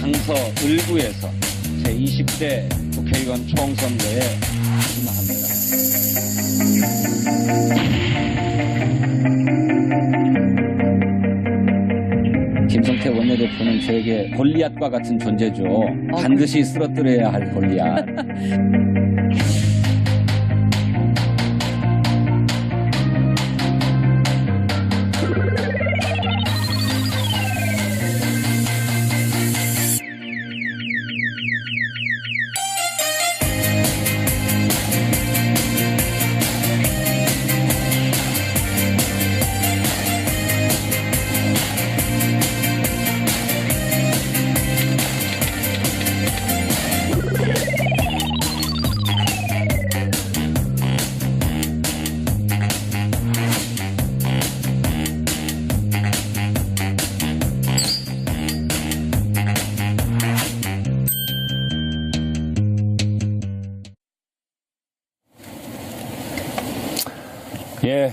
강서 을구에서 제20대 국회의원 총선거에 출마합니다. 김성태 원내대표는 저에게 골리앗과 같은 존재죠. 반드시 쓰러뜨려야 할 골리앗. 예,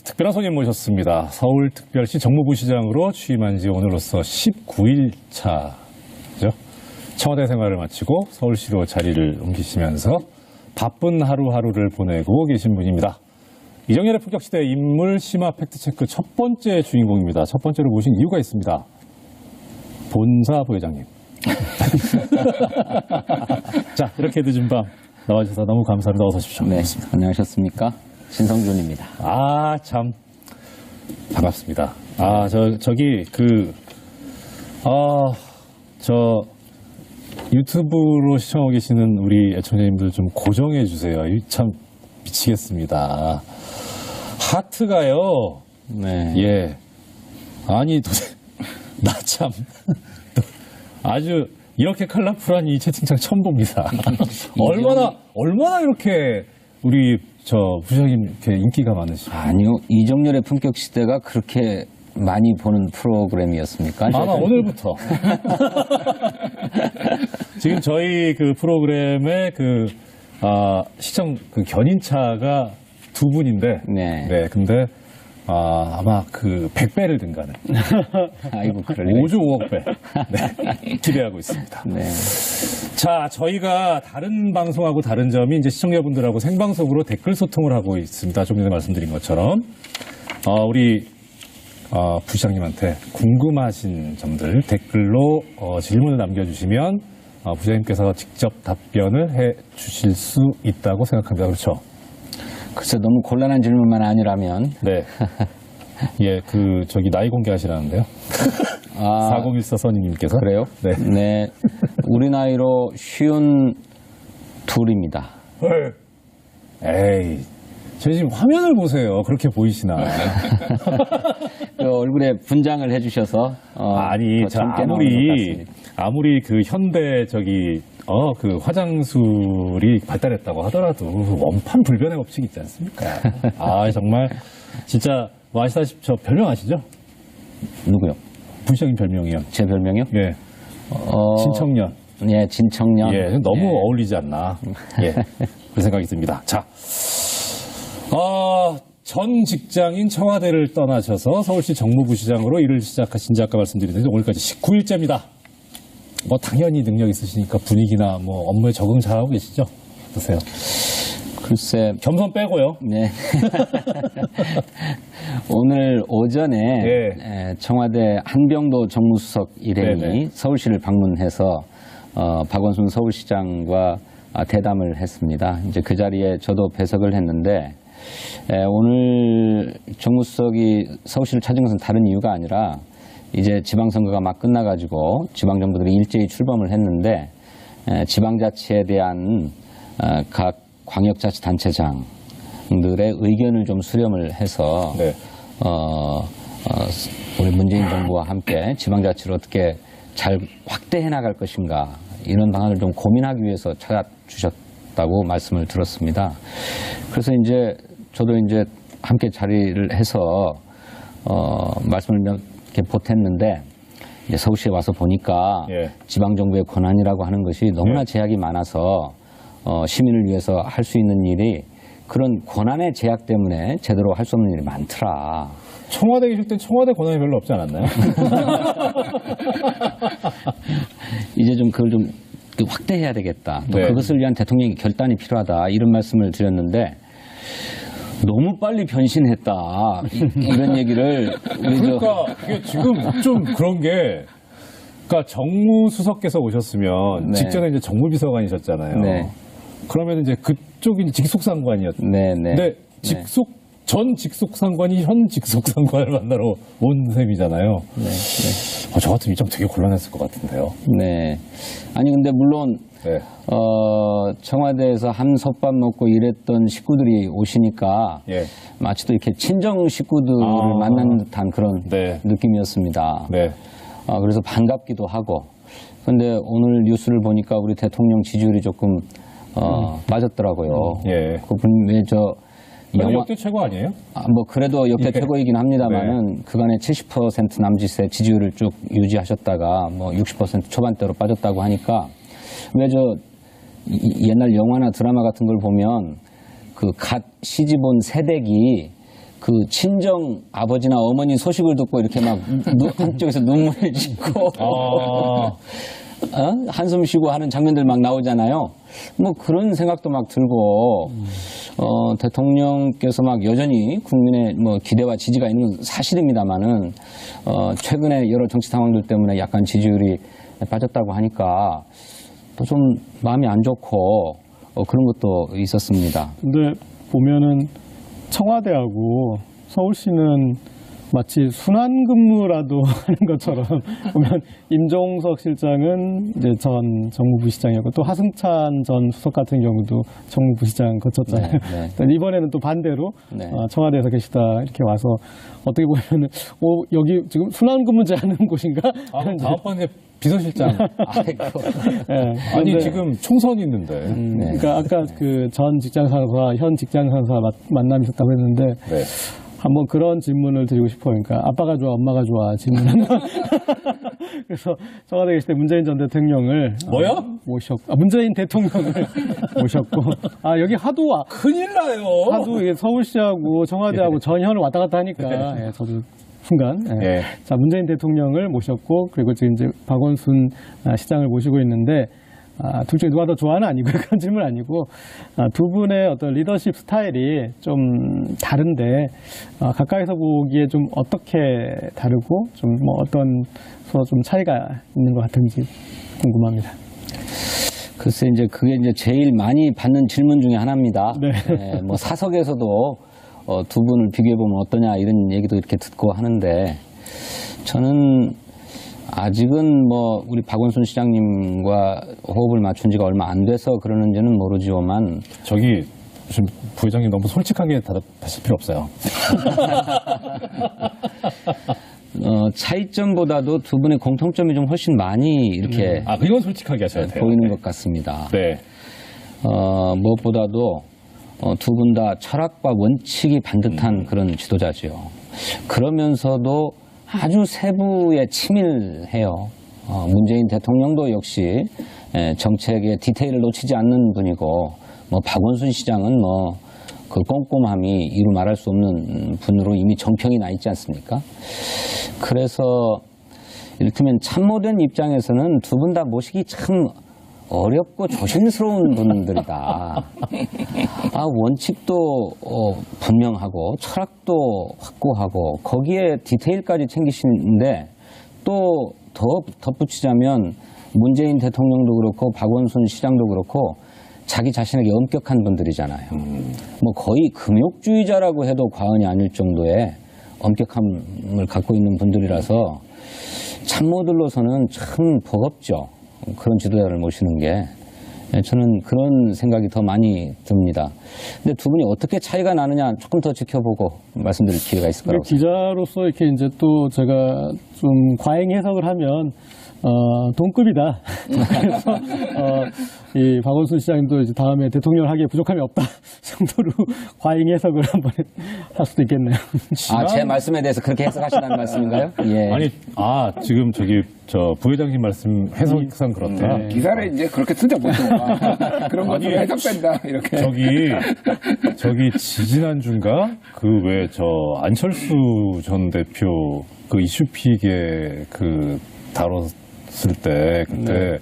특별한 손님 모셨습니다. 서울특별시 정무부시장으로 취임한 지 오늘로써 19일차죠. 청와대 생활을 마치고 서울시로 자리를 옮기시면서 바쁜 하루하루를 보내고 계신 분입니다. 이정열의 품격시대 인물 심화 팩트체크 첫 번째 주인공입니다. 첫 번째로 모신 이유가 있습니다. 본사 부회장님. 자, 이렇게 늦은 밤 나와주셔서 너무 감사합니다. 어서 오십시오. 네, 안녕하셨습니까? 신성준입니다. 아, 참. 반갑습니다. 유튜브로 시청하고 계시는 우리 애청자님들 좀 고정해 주세요. 참 미치겠습니다. 하트가요. 네. 예. 아니, 도대체, 나 참. 아주 이렇게 컬러풀한 이 채팅창 처음 봅니다. 얼마나 이렇게 우리 부장님 이렇게 인기가 많으시죠? 아니요, 이정열의 품격 시대가 그렇게 많이 보는 프로그램이었습니까? 아마 오늘부터. 지금 저희 그 프로그램의 시청 견인차가 두 분인데. 네. 네, 근데 아마 100배를 등가는. 아이고, 그럴 5조 5억 배. 네, 기대하고 있습니다. 네. 자, 저희가 다른 방송하고 다른 점이 이제 시청자분들하고 생방송으로 댓글 소통을 하고 있습니다. 좀 전에 말씀드린 것처럼. 우리 부시장님한테 궁금하신 점들 댓글로 질문을 남겨주시면 부장님께서 직접 답변을 해 주실 수 있다고 생각합니다. 그렇죠? 글쎄, 너무 곤란한 질문만 아니라면. 네. 예, 나이 공개하시라는데요. 4014 선임님께서. 그래요? 네. 네. 우리 나이로 52입니다. 에이. 저 지금 화면을 보세요. 그렇게 보이시나. 얼굴에 분장을 해주셔서. 아니, 아무리 현대 화장술이 발달했다고 하더라도 원판 불변의 법칙이 있지 않습니까? 정말 진짜 아시다시피 저 별명 아시죠? 누구요? 부시장님 별명이요. 제 별명이요? 예. 신청년. 예, 진청년. 예, 너무 어울리지 않나. 예. 그런 생각이 듭니다. 자. 전 직장인 청와대를 떠나셔서 서울시 정무부시장으로 일을 시작하신 지 아까 말씀드렸는데 오늘까지 19일째입니다. 당연히 능력 있으시니까 분위기나 업무에 적응 잘하고 계시죠? 어떠세요? 글쎄. 겸손 빼고요. 네. 오늘 오전에 네. 청와대 한병도 정무수석 일행이 네네. 서울시를 방문해서 박원순 서울시장과 대담을 했습니다. 이제 그 자리에 저도 배석을 했는데 오늘 정무수석이 서울시를 찾은 것은 다른 이유가 아니라 이제 지방선거가 막 끝나가지고 지방정부들이 일제히 출범을 했는데 지방자치에 대한 각 광역자치단체장들의 의견을 좀 수렴을 해서 네. 우리 문재인 정부와 함께 지방자치를 어떻게 잘 확대해 나갈 것인가 이런 방안을 좀 고민하기 위해서 찾아주셨다고 말씀을 들었습니다. 그래서 저도 함께 자리를 해서 말씀을 몇 개 보탰는데 서울시에 와서 보니까 예. 지방정부의 권한이라고 하는 것이 너무나 제약이 많아서 시민을 위해서 할 수 있는 일이 그런 권한의 제약 때문에 제대로 할 수 없는 일이 많더라. 청와대 계실 땐 청와대 권한이 별로 없지 않았나요? 이제 좀 그걸 좀 확대해야 되겠다. 또 네. 그것을 위한 대통령의 결단이 필요하다. 이런 말씀을 드렸는데 너무 빨리 변신했다. 이런 얘기를 우리 그러니까 이게 지금 좀 그런 게 그러니까 정무수석께서 오셨으면 네. 직전에 이제 정무비서관이셨잖아요. 네. 그러면 이제 그쪽이 직속상관이었죠. 네, 네. 근데 전 직속상관이 현 직속상관을 만나러 온 셈이잖아요. 네, 저 같은 입장 되게 곤란했을 것 같은데요. 네. 아니 근데 물론 네. 청와대에서 한솥밥 먹고 일했던 식구들이 오시니까 예. 마치 또 이렇게 친정 식구들을 만난 듯한 그런 네. 느낌이었습니다. 네. 그래서 반갑기도 하고. 근데 오늘 뉴스를 보니까 우리 대통령 지지율이 조금 빠졌더라고요. 예. 그분 왜저 역대 최고 아니에요? 뭐 그래도 역대 예. 최고이긴 합니다만은 그간에 70% 남짓의 지지율을 쭉 유지하셨다가 뭐 60% 초반대로 빠졌다고 하니까 왜 저 옛날 영화나 드라마 같은 걸 보면 그 갓 시집 온 새댁이 그 친정 아버지나 어머니 소식을 듣고 이렇게 막 한쪽에서 눈물을 짓고 한숨 쉬고 하는 장면들 막 나오잖아요. 뭐 그런 생각도 막 들고 대통령께서 막 여전히 국민의 뭐 기대와 지지가 있는 건 사실입니다만은 최근에 여러 정치 상황들 때문에 약간 지지율이 빠졌다고 하니까 또 좀 마음이 안 좋고 그런 것도 있었습니다. 근데 보면은 청와대하고 서울시는 마치 순환근무라도 하는 것처럼 보면 임종석 실장은 이제 전 정무부 시장이었고 또 하승찬 전 수석 같은 경우도 정무부 시장 거쳤잖아요. 네, 네. 이번에는 또 반대로 네. 청와대에서 계시다 이렇게 와서 어떻게 보면은 여기 지금 순환근무제 하는 곳인가? 다음번에 비서실장. 네, 아니 그런데 지금 총선이 있는데. 네. 그러니까 아까 그 전 직장 상사와 현 직장 상사 만남이 있었다고 했는데 네. 한번 그런 질문을 드리고 싶어요. 그러니까 아빠가 좋아, 엄마가 좋아 질문을. 그래서 청와대에 계실 때 문재인 전 대통령을 뭐요? 모셨고, 문재인 대통령을 모셨고, 여기 하도 큰일 나요. 하도 이게 서울시하고 청와대하고 전현을 왔다 갔다 하니까 저도 순간 예. 자 문재인 대통령을 모셨고 그리고 지금 이제 박원순 시장을 모시고 있는데. 둘 중에 누가 더 좋아하는 아니고요. 그런 질문 아니고 두 분의 어떤 리더십 스타일이 좀 다른데 가까이서 보기에 좀 어떻게 다르고 좀 뭐 어떤 좀 차이가 있는 것 같은지 궁금합니다. 글쎄 이제 그게 이제 제일 많이 받는 질문 중에 하나입니다. 네. 뭐 사석에서도 두 분을 비교해 보면 어떠냐 이런 얘기도 이렇게 듣고 하는데 저는 아직은 뭐 우리 박원순 시장님과 호흡을 맞춘 지가 얼마 안 돼서 그러는지는 모르지만 저기 지금 부회장님 너무 솔직하게 대답하실 필요 없어요. 차이점보다도 두 분의 공통점이 좀 훨씬 많이 이렇게 그건 솔직하게 하셔야 돼요. 보이는 것 같습니다. 네. 무엇보다도 두 분 다 철학과 원칙이 반듯한 그런 지도자지요. 그러면서도 아주 세부에 치밀해요. 문재인 대통령도 역시 정책의 디테일을 놓치지 않는 분이고, 뭐 박원순 시장은 뭐 그 꼼꼼함이 이루 말할 수 없는 분으로 이미 정평이 나 있지 않습니까? 그래서 이를테면 참모된 입장에서는 두 분 다 모시기 참 어렵고 조심스러운 분들이다. 원칙도 분명하고 철학도 확고하고 거기에 디테일까지 챙기시는데 또 더 덧붙이자면 문재인 대통령도 그렇고 박원순 시장도 그렇고 자기 자신에게 엄격한 분들이잖아요. 뭐 거의 금욕주의자라고 해도 과언이 아닐 정도의 엄격함을 갖고 있는 분들이라서 참모들로서는 참 버겁죠. 그런 지도자를 모시는 게 저는 그런 생각이 더 많이 듭니다. 근데 두 분이 어떻게 차이가 나느냐 조금 더 지켜보고 말씀드릴 기회가 있을 거라고 생각합니다. 기자로서 이렇게 이제 또 제가 좀 과잉 해석을 하면 동급이다. 그래서 이 박원순 시장님도 이제 다음에 대통령을 하기에 부족함이 없다 정도로 과잉 해석을 한번 할 수도 있겠네요. 제 말씀에 대해서 그렇게 해석하시라는 말씀인가요? 예. 아니, 지금 저 부회장님 말씀 해석상 그렇다. 네. 기사를 이제 그렇게 쓰자 보통 그런 것도 해석된다 이렇게. 저기 지지난주인가 그 왜 저 안철수 전 대표 그 이슈픽에 그 때 그때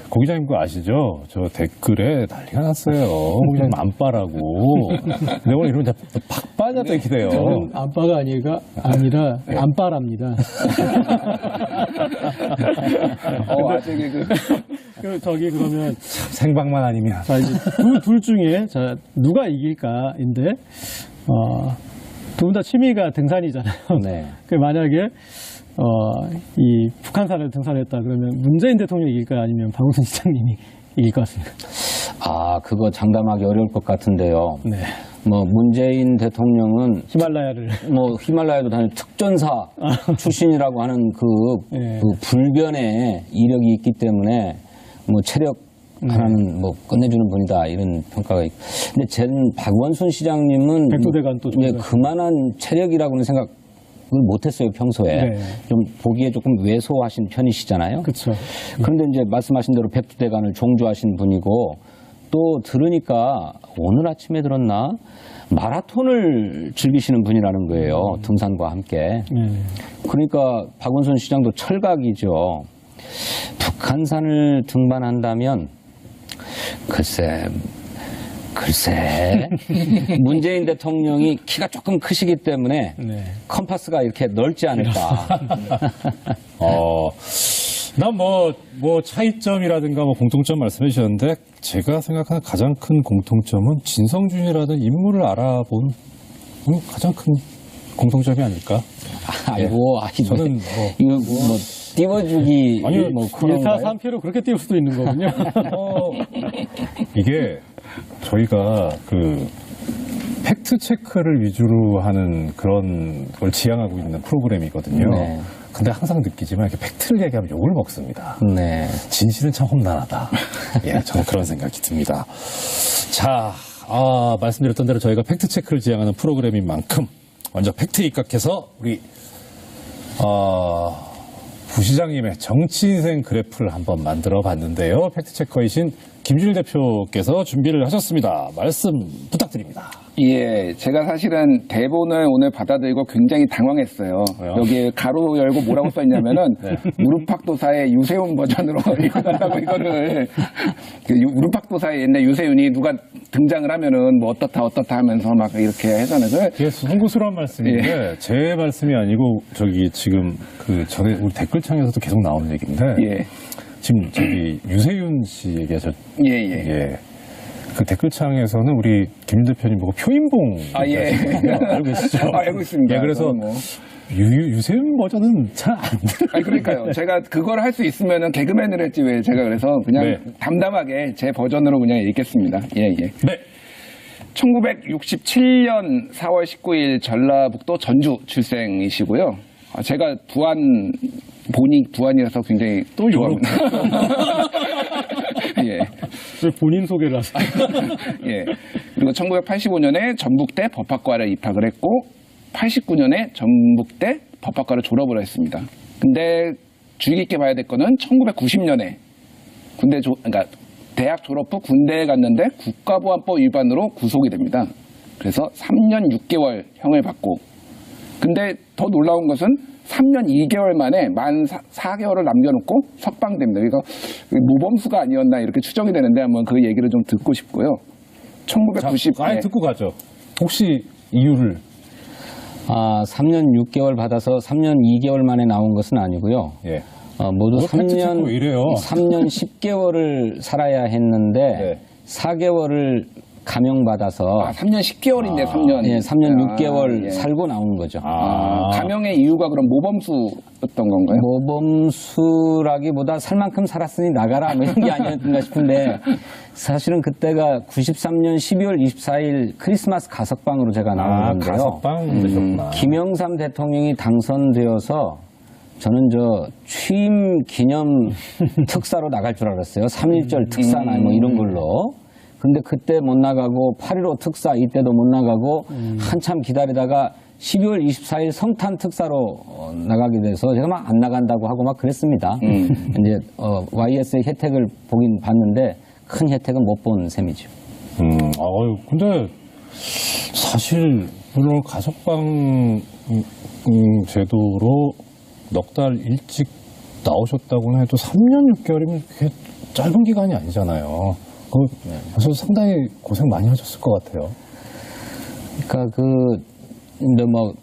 고 기자님 그거 아시죠? 저 댓글에 난리가 났어요. 고 기자님 안빠라고. 근데 오늘 이러면 팍 빠져도 이렇게 돼요. 저는 안빠가 아니라 안빠랍니다. 아직 저기 그러면 생방만 아니면. 자 이제 둘 중에 자 누가 이길까인데 두 분 다 취미가 등산이잖아요. 네. 그 만약에 이 북한산을 등산했다 그러면 문재인 대통령이 이길까요? 아니면 박원순 시장님이 이길 것 같습니까? 아, 그거 장담하기 어려울 것 같은데요. 네. 뭐 문재인 대통령은 히말라야를 뭐 히말라야도 다니는 특전사 출신이라고 하는 예. 그 불변의 이력이 있기 때문에 뭐 체력 하나는 뭐 끝내주는 분이다 이런 평가가 있고. 근데 쟤는 박원순 시장님은 백두대간 또 예, 그만한 체력이라고는 생각을 못했어요 평소에. 네. 좀 보기에 조금 왜소하신 편이시잖아요. 그렇죠. 그런데 이제 말씀하신 대로 백두대간을 종주하신 분이고 또 들으니까 오늘 아침에 들었나 마라톤을 즐기시는 분이라는 거예요. 등산과 함께. 그러니까 박원순 시장도 철각이죠. 북한산을 등반한다면 글쎄 문재인 대통령이 키가 조금 크시기 때문에 네. 컴파스가 이렇게 넓지 않을까. 난 뭐 차이점이라든가 뭐 공통점 말씀해 주셨는데 제가 생각하는 가장 큰 공통점은 진성준이라는 인물을 알아본 가장 큰 공통점이 아닐까? 아이고, 저는 이거 뭐 띄워주기 아니요, 뭐 1타 그런가요? 3피로 그렇게 띄울 수도 있는 거군요. 이게 저희가 그 팩트 체크를 위주로 하는 그런 걸 지향하고 있는 프로그램이거든요. 네. 근데 항상 느끼지만 이렇게 팩트를 얘기하면 욕을 먹습니다. 네. 진실은 참 험난하다. 예, 저는 그런 생각이 듭니다. 자, 말씀드렸던 대로 저희가 팩트 체크를 지향하는 프로그램인 만큼 먼저 팩트에 입각해서 우리 부시장님의 정치인생 그래프를 한번 만들어 봤는데요. 팩트 체커이신 김준일 대표께서 준비를 하셨습니다. 말씀 부탁드립니다. 예, 제가 사실은 대본을 오늘 받아들이고 굉장히 당황했어요. 왜요? 여기에 가로 열고 뭐라고 써있냐면은 우르팍도사의 유세윤 버전으로 읽어달라고 이거를 우르팍도사의 옛날 유세윤이 누가 등장을 하면은 뭐 어떻다 하면서 막 이렇게 해서는 이게 송구스러운 말씀인데 제 말씀이 아니고 저기 지금 그 전에 우리 댓글창에서도 계속 나오는 얘기인데 예, 지금 저기 유세윤 씨 얘기하셨 예. 그 댓글창에서는 우리 김 대표님 보고 표인봉 예. 알고 계시죠? 알고 있습니다. 예, 그래서 저는 뭐. 유세윤 버전은 잘 안 들어요. 아니, 그러니까요. 제가 그걸 할 수 있으면은 개그맨을 했지 왜 제가 그래서 그냥 네. 담담하게 제 버전으로 그냥 읽겠습니다. 예. 네. 1967년 4월 19일 전라북도 전주 출생이시고요. 제가 본이 부안이라서 굉장히 또 좋아합니다. 예. 왜 본인 소개를 하세요? 예. 그리고 1985년에 전북대 법학과를 입학을 했고 89년에 전북대 법학과를 졸업을 했습니다. 근데 주의 깊게 봐야 될 거는 1990년에 그러니까 대학 졸업 후 군대에 갔는데 국가보안법 위반으로 구속이 됩니다. 그래서 3년 6개월 형을 받고 근데 더 놀라운 것은 3년 2개월 만에 만 4개월을 남겨놓고 석방됩니다. 그러니까 모범수가 아니었나 이렇게 추정이 되는데 한번 그 얘기를 좀 듣고 싶고요. 1990. 아예 듣고 가죠. 혹시 이유를 3년 6개월 받아서 3년 2개월 만에 나온 것은 아니고요. 예. 모두 팩트 체크 왜 이래요? 3년 10개월을 살아야 했는데 네. 4개월을 감형받아서 3년 10개월인데 3년. 예, 3년 6개월 예. 살고 나온 거죠. 감형의 이유가 그럼 모범수였던 건가요? 모범수라기보다 살 만큼 살았으니 나가라 뭐 이런 게 아니었는가 싶은데 사실은 그때가 93년 12월 24일 크리스마스 가석방으로 제가 나온 건데요. 가석방 되셨구나. 김영삼 대통령이 당선되어서 저는 취임 기념 특사로 나갈 줄 알았어요. 3.1절 특사나 뭐 이런 걸로. 근데 그때 못 나가고 8.15 특사 이때도 못 나가고 한참 기다리다가 12월 24일 성탄 특사로 나가게 돼서 제가 막 안 나간다고 하고 막 그랬습니다. 이제 YS의 혜택을 보긴 봤는데 큰 혜택은 못 본 셈이죠. 근데 사실 물론 가석방 제도로 넉 달 일찍 나오셨다고는 해도 3년 6개월이면 그게 짧은 기간이 아니잖아요. 그래서 상당히 고생 많이 하셨을 것 같아요. 그러니까 근데 뭐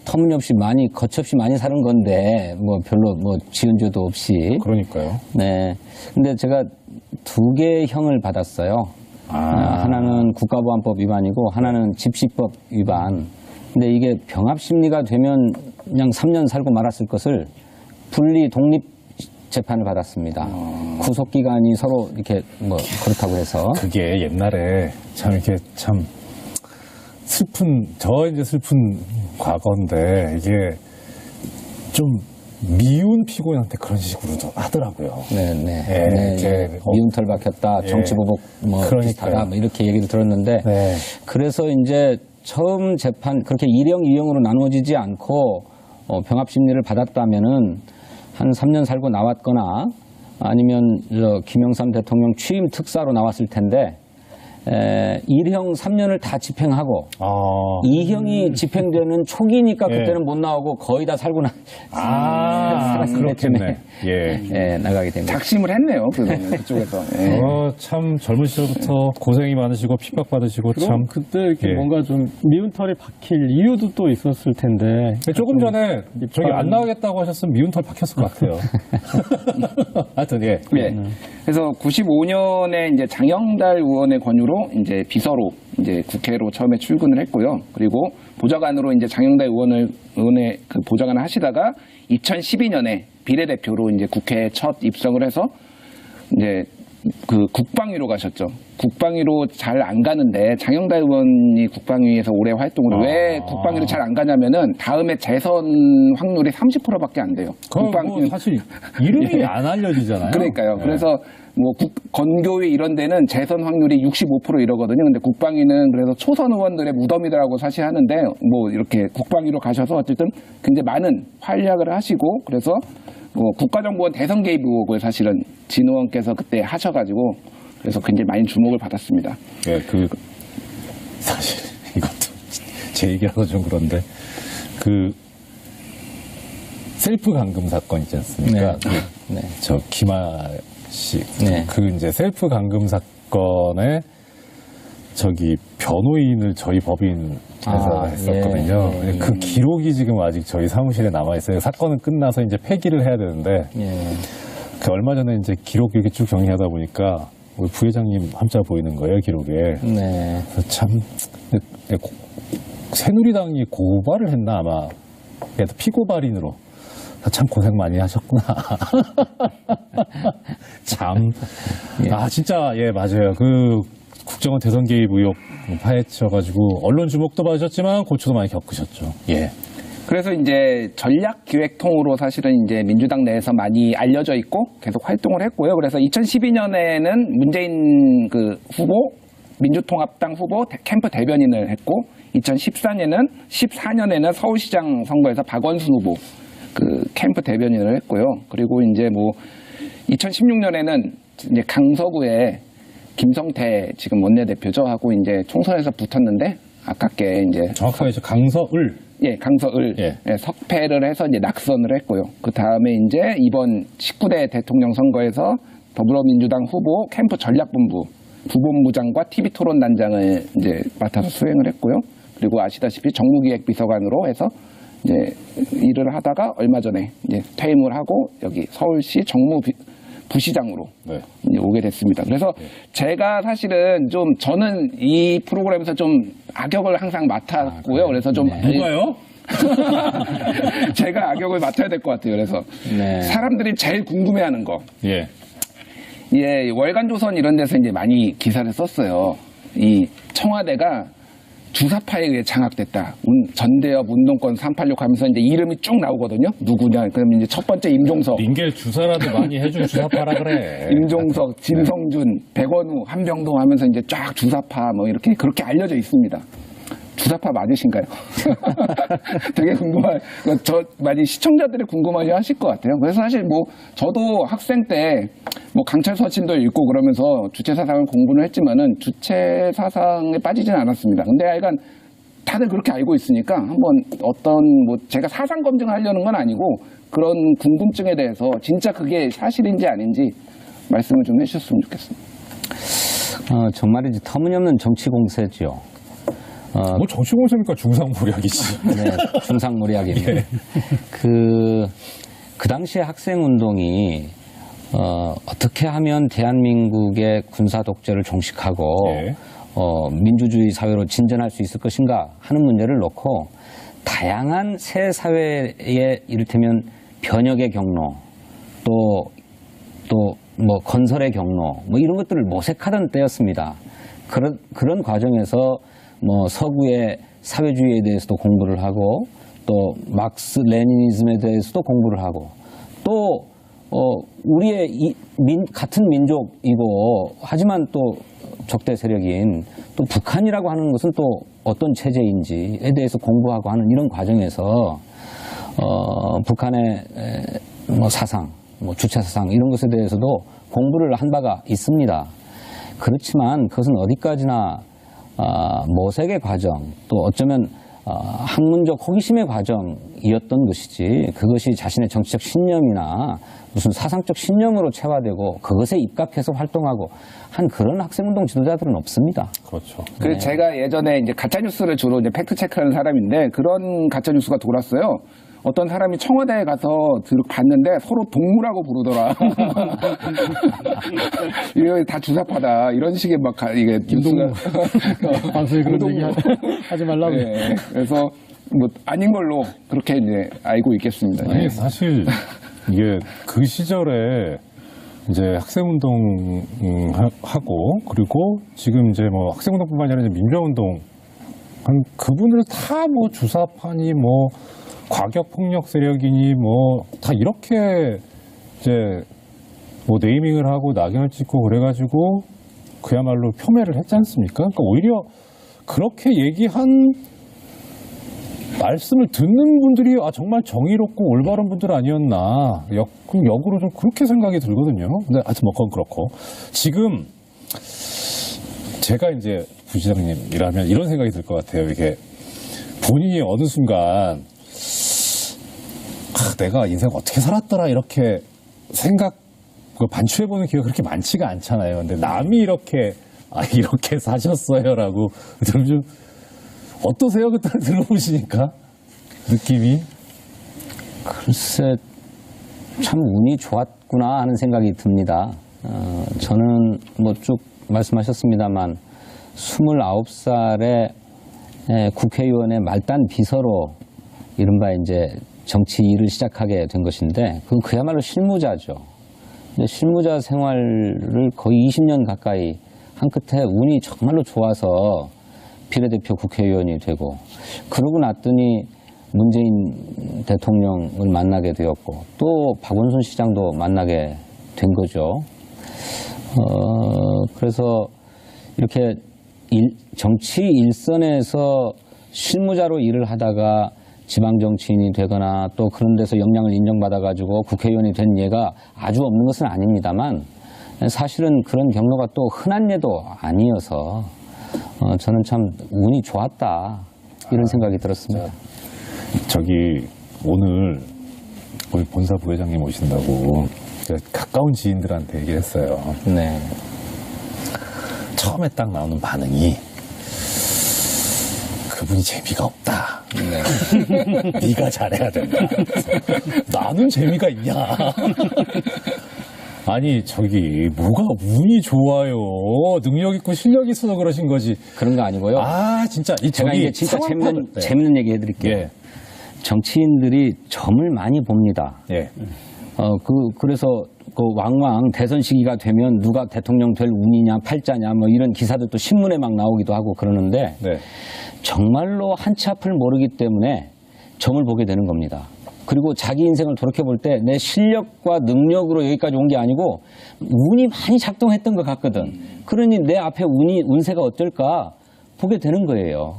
터무니없이 거침없이 많이 사는 건데 뭐 별로 뭐 지은 죄도 없이. 그러니까요. 네. 근데 제가 2개의 형을 받았어요. 하나는 국가보안법 위반이고 하나는 집시법 위반. 근데 이게 병합 심리가 되면 그냥 3년 살고 말았을 것을 분리 독립 재판을 받았습니다. 구속 기간이 서로 이렇게 뭐 그렇다고 해서. 그게 옛날에 참 이렇게 참 슬픈 과거인데 이게 좀 미운 피고인한테 그런 식으로도 하더라고요. 네. 미운 털 박혔다, 정치보복 뭐 비슷하다, 뭐 이렇게 얘기를 들었는데 그래서 이제 처음 재판 그렇게 1형, 2형으로 나누어지지 않고 병합 심리를 받았다면은 한 3년 살고 나왔거나 아니면 김영삼 대통령 취임 특사로 나왔을 텐데 1형 3년을 다 집행하고 2형이 집행되는 초기니까 그때는 못 나오고 거의 다 살고 살았기 때문에 나가게 됩니다. 작심을 했네요. 그쪽에서. 참 젊은 시절부터 고생이 많으시고 핍박받으시고 참 그때 이렇게 뭔가 좀 미운 털이 박힐 이유도 또 있었을 텐데. 조금 전에 저기 안 나가겠다고 하셨으면 미운 털 박혔을 것 같아요. 하여튼 그래서 95년에 이제 장영달 의원의 권유로 이제 비서로 이제 국회로 처음에 출근을 했고요. 그리고 보좌관으로 이제 장영달 의원의 그 보좌관을 하시다가 2012년에 비례대표로 이제 국회에 첫 입성을 해서 이제 그 국방위로 가셨죠. 국방위로 잘 안 가는데 장영달 의원이 국방위에서 오래 활동을 왜 국방위로 잘 안 가냐면은 다음에 재선 확률이 30%밖에 안 돼요. 국방위 사실 이름이 안 알려지잖아요. 그러니까요. 그래서 뭐 건교위 이런 데는 재선 확률이 65% 이러거든요. 근데 국방위는 그래서 초선 의원들의 무덤이라고 사실 하는데 뭐 이렇게 국방위로 가셔서 어쨌든 굉장히 많은 활약을 하시고 그래서 국가정보원 대선 개입 의혹을 사실은 진 의원께서 그때 하셔가지고 그래서 굉장히 많이 주목을 받았습니다. 사실 이것도 제 얘기라서 좀 그런데 셀프 감금 사건 있지 않습니까? 저 김아 씨, 이제 셀프 감금 사건에 변호인을 저희 법인에서 했었거든요. 그 기록이 지금 아직 저희 사무실에 남아있어요. 사건은 끝나서 이제 폐기를 해야 되는데, 얼마 전에 이제 기록 이렇게 쭉 정리하다 보니까, 우리 부회장님 함자 보이는 거예요, 기록에. 그래서 참, 새누리당이 고발을 했나, 아마. 피고발인으로. 참 고생 많이 하셨구나. 참. 진짜, 맞아요. 국정원 대선 개입 의혹 파헤쳐가지고 언론 주목도 받으셨지만 고초도 많이 겪으셨죠. 그래서 이제 전략기획통으로 사실은 이제 민주당 내에서 많이 알려져 있고 계속 활동을 했고요. 그래서 2012년에는 문재인 후보, 민주통합당 후보 캠프 대변인을 했고 2014년에는 서울시장 선거에서 박원순 후보 캠프 대변인을 했고요. 그리고 이제 2016년에는 이제 강서구에 김성태 지금 원내대표죠 하고 이제 총선에서 붙었는데 아깝게 이제 정확하게 강서을 강서을 석패를 해서 이제 낙선을 했고요. 그 다음에 이제 이번 19대 대통령 선거에서 더불어민주당 후보 캠프 전략본부 부본부장과 TV 토론단장을 이제 맡아서 수행을 했고요. 그리고 아시다시피 정무기획비서관으로 해서 이제 일을 하다가 얼마 전에 이제 퇴임을 하고 여기 서울시 부시장으로 오게 됐습니다. 그래서 제가 사실은 저는 이 프로그램에서 좀 악역을 항상 맡았고요. 그래서 좀 누가요? 제가 악역을 맡아야 될 것 같아요. 그래서 사람들이 제일 궁금해하는 거. 월간조선 이런 데서 이제 많이 기사를 썼어요. 이 청와대가 주사파에 의해 장악됐다. 전대협, 운동권 386 하면서 이제 이름이 쭉 나오거든요. 누구냐. 그러면 이제 첫 번째 임종석. 링겔 주사라도 많이 해준 주사파라 그래. 임종석, 진성준, 백원우, 한병동 하면서 이제 쫙 주사파 이렇게 그렇게 알려져 있습니다. 주사파 맞으신가요? 되게 많이 시청자들이 궁금하게 하실 것 같아요. 그래서 사실 저도 학생 때 강철 서신도 읽고 그러면서 주체 사상을 공부를 했지만은 주체 사상에 빠지진 않았습니다. 근데 하여간 다들 그렇게 알고 있으니까 한번 어떤 뭐 제가 사상 검증을 하려는 건 아니고 그런 궁금증에 대해서 진짜 그게 사실인지 아닌지 말씀을 좀 해주셨으면 좋겠습니다. 정말이지 터무니없는 정치 공세죠. 뭐 정치 공세니까 중상모략이지. 네, 중상모략입니다. 그 당시에 학생운동이 어떻게 하면 대한민국의 군사 독재를 종식하고 예. 민주주의 사회로 진전할 수 있을 것인가 하는 문제를 놓고 다양한 새 사회의 이를테면 변혁의 경로 또 뭐 건설의 경로 뭐 이런 것들을 모색하던 때였습니다. 그런 과정에서 뭐 서구의 사회주의에 대해서도 공부를 하고 또 막스 레니니즘에 대해서도 공부를 하고 또 우리의 같은 민족이고 하지만 또 적대 세력인 또 북한이라고 하는 것은 또 어떤 체제인지에 대해서 공부하고 하는 이런 과정에서 북한의 뭐 사상, 뭐 주체 사상 이런 것에 대해서도 공부를 한 바가 있습니다. 그렇지만 그것은 어디까지나 모색의 과정 또 어쩌면 학문적 호기심의 과정이었던 것이지 그것이 자신의 정치적 신념이나 무슨 사상적 신념으로 체화되고 그것에 입각해서 활동하고 한 그런 학생운동 지도자들은 없습니다. 그렇죠. 그래서 제가 예전에 이제 가짜뉴스를 주로 이제 팩트체크하는 사람인데 그런 가짜뉴스가 돌았어요. 어떤 사람이 청와대에 가서 봤는데 서로 동무라고 부르더라. 이거 다 주사파다. 이런 식의 막 이게 뉴스가 방송에 그런 얘기 하지 말라고. 네, 그래서 뭐 아닌 걸로 그렇게 이제 알고 있겠습니다. 아니, 사실 이게 그 시절에 이제 학생운동 하고 그리고 지금 이제 뭐 학생운동뿐만 아니라 이제 민주화운동 한 그분들 다 뭐 주사파니 뭐 과격폭력 세력이니 뭐 다 이렇게 이제 뭐 네이밍을 하고 낙인을 찍고 그래가지고 그야말로 표매를 했지 않습니까? 그러니까 오히려 그렇게 얘기한 말씀을 듣는 분들이 정말 정의롭고 올바른 분들 아니었나. 그럼 역으로 좀 그렇게 생각이 들거든요. 근데 하여튼 뭐 그건 그렇고. 지금 제가 이제 부시장님이라면 이런 생각이 들 것 같아요. 이게 본인이 어느 순간 내가 인생 어떻게 살았더라 이렇게 반추해보는 기회가 그렇게 많지가 않잖아요. 근데 남이 이렇게 사셨어요라고 좀 어떠세요? 그때 들어보시니까 느낌이? 글쎄 참 운이 좋았구나 하는 생각이 듭니다. 저는 뭐 쭉 말씀하셨습니다만 29살에 국회의원의 말단 비서로 이른바 이제 정치 일을 시작하게 된 것인데 그건 그야말로 실무자죠. 근데 실무자 생활을 거의 20년 가까이 한 끝에 운이 정말로 좋아서 비례대표 국회의원이 되고 그러고 났더니 문재인 대통령을 만나게 되었고 또 박원순 시장도 만나게 된 거죠. 그래서 이렇게 정치 일선에서 실무자로 일을 하다가 지방정치인이 되거나 또 그런 데서 역량을 인정받아가지고 국회의원이 된 예가 아주 없는 것은 아닙니다만 사실은 그런 경로가 또 흔한 예도 아니어서 저는 참 운이 좋았다 이런 생각이 들었습니다. 저기 오늘 본사 부회장님 오신다고 제가 가까운 지인들한테 얘기를 했어요. 네. 처음에 딱 나오는 반응이 그분이 재미가 없다. 네. 네가 잘해야 된다. 나는 재미가 있냐. 아니 저기 뭐가 운이 좋아요. 능력 있고 실력 있어서 그러신 거지. 그런 거 아니고요. 진짜 제가 이게 진짜 재밌는 얘기 해드릴게요. 예. 정치인들이 점을 많이 봅니다. 예. 그래서 그 왕왕 대선 시기가 되면 누가 대통령 될 운이냐 팔자냐 뭐 이런 기사들도 신문에 막 나오기도 하고 그러는데 네. 정말로 한치 앞을 모르기 때문에 점을 보게 되는 겁니다. 그리고 자기 인생을 돌이켜볼 때 내 실력과 능력으로 여기까지 온 게 아니고 운이 많이 작동했던 것 같거든. 그러니 내 앞에 운세가 어떨까 보게 되는 거예요.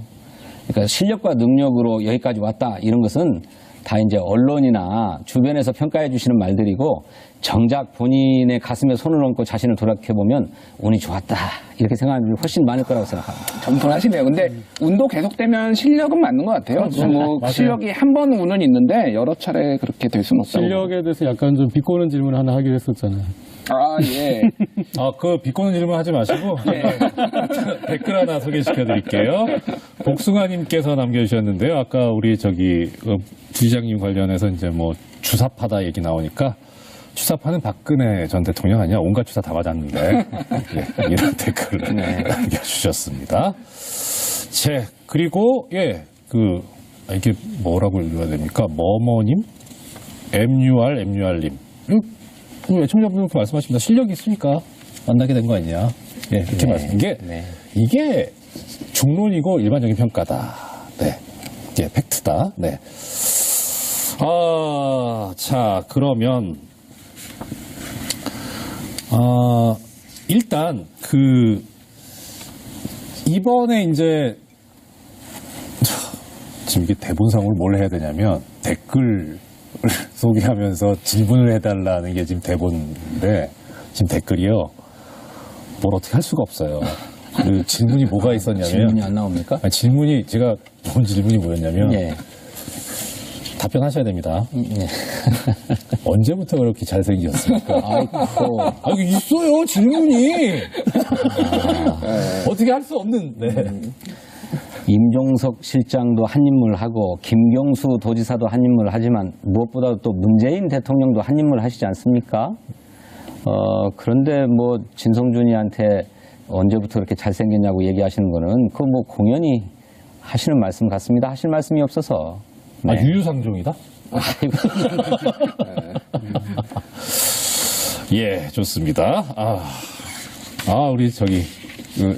그러니까 실력과 능력으로 여기까지 왔다 이런 것은 다 이제 언론이나 주변에서 평가해 주시는 말들이고 정작 본인의 가슴에 손을 얹고 자신을 돌아보면 운이 좋았다 이렇게 생각하는 분이 훨씬 많을 거라고 생각합니다. 겸손하시네요. 근데 운도 계속되면 실력은 맞는 것 같아요. 뭐 맞아요. 실력이 한 번 운은 있는데 여러 차례 그렇게 될 수는 없다고. 실력에 대해서 약간 좀 비꼬는 질문을 하나 하기로 했었잖아요. 아 예. 그 비꼬는 질문 하지 마시고 댓글 하나 소개시켜 드릴게요. 복숭아님께서 남겨주셨는데요. 아까 우리 부시장님 관련해서 이제 뭐 주사파다 얘기 나오니까 주사파는 박근혜 전 대통령 아니야? 온갖 주사 다 맞았는데 예, 이런 댓글을 남겨주셨습니다. 그리고 이게 뭐라고 읽어야 됩니까? 머머님, MUR님. 애청자분들 말씀하십니다. 실력이 있으니까 만나게 된 거 아니냐? 예, 이렇게 말씀. 이게 중론이고 일반적인 평가다. 네, 이게 팩트다. 네. 자 그러면 일단 이번에 이제 지금 이게 대본상으로 뭘 해야 되냐면 댓글 소개하면서 질문을 해달라는 게 지금 대본인데 지금 댓글이요. 뭘 어떻게 할 수가 없어요. 그 질문이 뭐가 있었냐면 질문이 안 나옵니까? 질문이 제가 본 질문이 뭐였냐면 예. 답변하셔야 됩니다. 예. 언제부터 그렇게 잘생겼습니까? 아이고. 이게 있어요 질문이. 어떻게 할 수 없는. 네. 임종석 실장도 한 인물 하고 김경수 도지사도 한 인물 하지만 무엇보다도 또 문재인 대통령도 한 인물 하시지 않습니까? 그런데 뭐 진성준이한테 언제부터 그렇게 잘생겼냐고 얘기하시는 거는 그 뭐 공연히 하시는 말씀 같습니다. 하실 말씀이 없어서. 네. 유유상종이다? 예, 좋습니다. 우리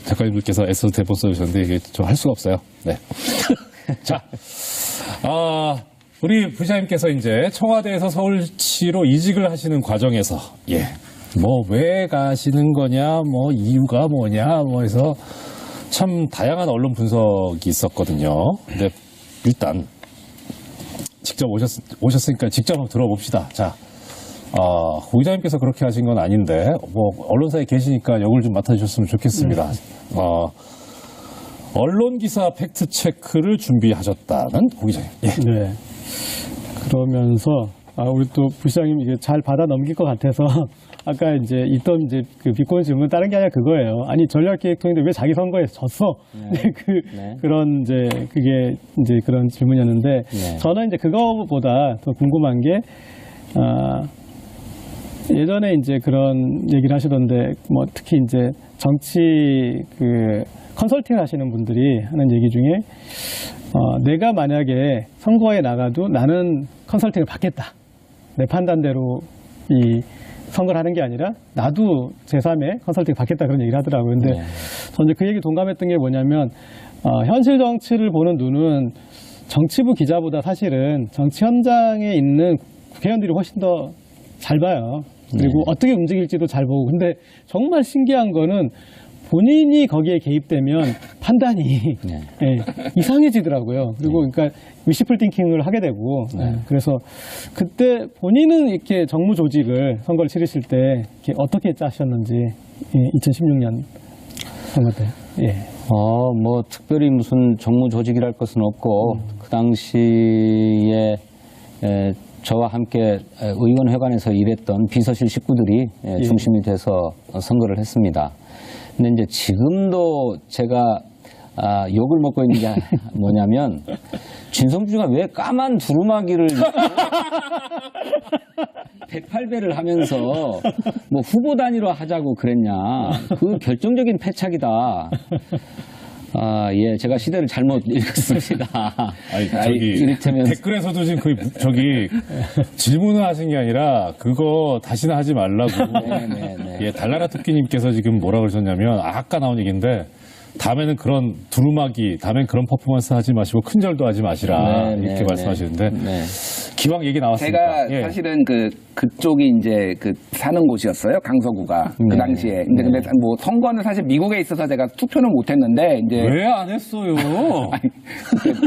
작가님들께서 애써 대본 써주셨는데 이게 저 할 수가 없어요. 네. 자, 우리 부시장님께서 이제 청와대에서 서울시로 이직을 하시는 과정에서 왜 가시는 거냐, 뭐 이유가 뭐냐, 해서 참 다양한 언론 분석이 있었거든요. 근데 일단 직접 오셨으니까 직접 한번 들어봅시다. 자, 고 기자님께서 그렇게 하신 건 아닌데, 언론사에 계시니까 역을 좀 맡아주셨으면 좋겠습니다. 언론 기사 팩트 체크를 준비하셨다는 고 기자님. 예. 네. 그러면서 우리 또 부시장님 이게 잘 받아 넘길 것 같아서 아까 이제 있던 그 비꼬는 질문 다른 게 아니라 그거예요. 아니 전략기획통인데 왜 자기 선거에서 졌어? 그런 그게 그런 질문이었는데 저는 이제 그거보다 더 궁금한 게 예전에 이제 그런 얘기를 하시던데 뭐 특히 이제 정치 컨설팅 하시는 분들이 하는 얘기 중에 내가 만약에 선거에 나가도 나는 컨설팅을 받겠다. 내 판단대로 이 선거를 하는 게 아니라 나도 제3의 컨설팅 받겠다 그런 얘기를 하더라고요. 근데 저는 이제 그 얘기 동감했던 게 뭐냐면 현실 정치를 보는 눈은 정치부 기자보다 사실은 정치 현장에 있는 국회의원들이 훨씬 더 잘 봐요. 그리고 어떻게 움직일지도 잘 보고. 근데 정말 신기한 거는 본인이 거기에 개입되면 판단이 이상해지더라고요. 그리고 그러니까 위시풀 띵킹을 하게 되고 그래서 그때 본인은 이렇게 정무 조직을 선거를 치르실 때 이렇게 어떻게 짜셨는지 2016년 선거 때. 뭐 특별히 무슨 정무 조직이랄 것은 없고 그 당시에 저와 함께 의원회관에서 일했던 비서실 식구들이 중심이 돼서 선거를 했습니다. 근데 이제 지금도 제가 욕을 먹고 있는 게 뭐냐면 진성준이가 왜 까만 두루마기를 108배를 하면서 뭐 후보 단위로 하자고 그랬냐. 그 결정적인 패착이다. 제가 시대를 잘못 읽었습니다. 이를테면 댓글에서도 지금 질문을 하신 게 아니라 그거 다시는 하지 말라고. 달나라 토끼님께서 지금 뭐라 그러셨냐면 아까 나온 얘기인데 다음에는 그런 두루마기, 다음엔 그런 퍼포먼스 하지 마시고 큰절도 하지 마시라 이렇게 말씀하시는데 기왕 얘기 나왔으니까. 제가 사실은 그쪽이 이제 사는 곳이었어요. 강서구가. 그 네. 당시에. 근데 뭐 선거는 사실 미국에 있어서 제가 투표는 못 했는데, 이제. 왜 안 했어요?